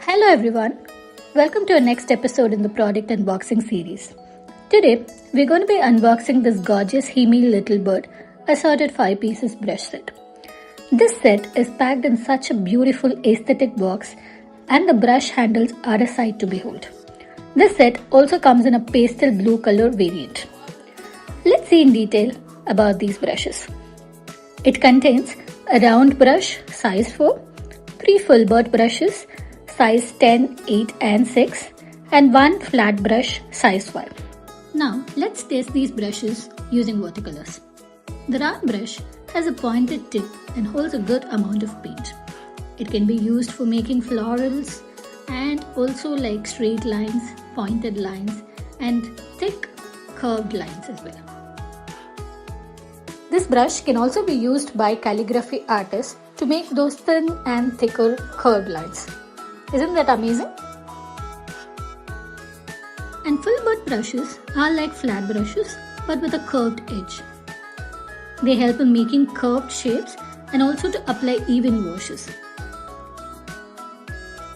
Hello everyone, welcome to our next episode in the product unboxing series. Today, we're going to be unboxing this gorgeous Himi little bird assorted 5 pieces brush set. This set is packed in such a beautiful aesthetic box and the brush handles are a sight to behold. This set also comes in a pastel blue color variant. Let's see in detail about these brushes. It contains a round brush size 4, 3 filbert brushes size 10, 8 and 6 and 1 flat brush size 5. Now let's test these brushes using watercolors. The round brush has a pointed tip and holds a good amount of paint. It can be used for making florals and also like straight lines, pointed lines and thick curved lines as well. This brush can also be used by calligraphy artists to make those thin and thicker curved lines. Isn't that amazing? And filbert brushes are like flat brushes but with a curved edge. They help in making curved shapes and also to apply even washes.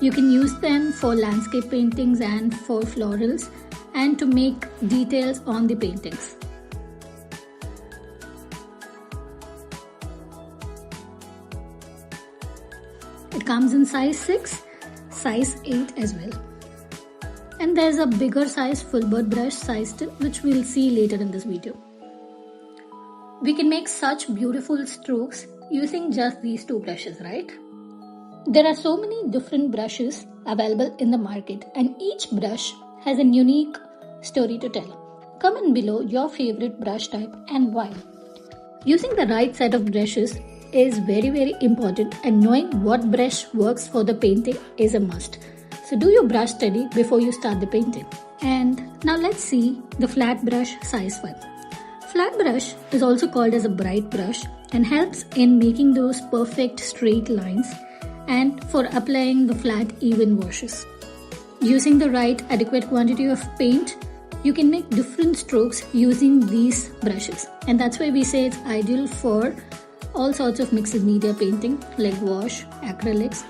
You can use them for landscape paintings and for florals and to make details on the paintings. It comes in size 6, size 8 as well. And there's a bigger size filbert brush size 10 which we'll see later in this video. We can make such beautiful strokes using just these 2 brushes, right? There are so many different brushes available in the market and each brush has a unique story to tell. Comment below your favorite brush type and why. Using the right set of brushes is very important and knowing what brush works for the painting is a must. So do your brush study before you start the painting. And now let's see the flat brush size 5. Flat brush is also called as a bright brush and helps in making those perfect straight lines and for applying the flat even washes. Using the right adequate quantity of paint, you can make different strokes using these brushes. And that's why we say it's ideal for all sorts of mixed media painting like wash, acrylics,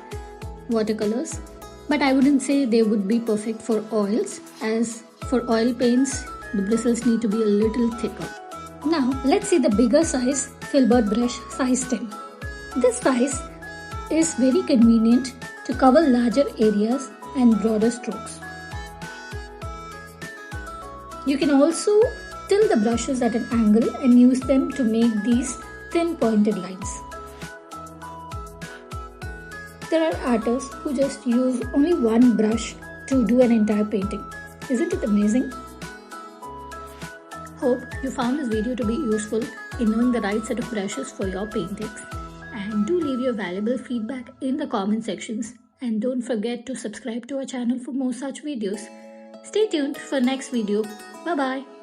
watercolors. But I wouldn't say they would be perfect for oils, as for oil paints, the bristles need to be a little thicker. Now let's see the bigger size filbert brush size 10. This size is very convenient to cover larger areas and broader strokes. You can also tilt the brushes at an angle and use them to make these thin pointed lines. There are artists who just use only one brush to do an entire painting. Isn't it amazing? Hope you found this video to be useful in knowing the right set of brushes for your paintings. And do leave your valuable feedback in the comment sections. And don't forget to subscribe to our channel for more such videos. Stay tuned for next video. Bye bye.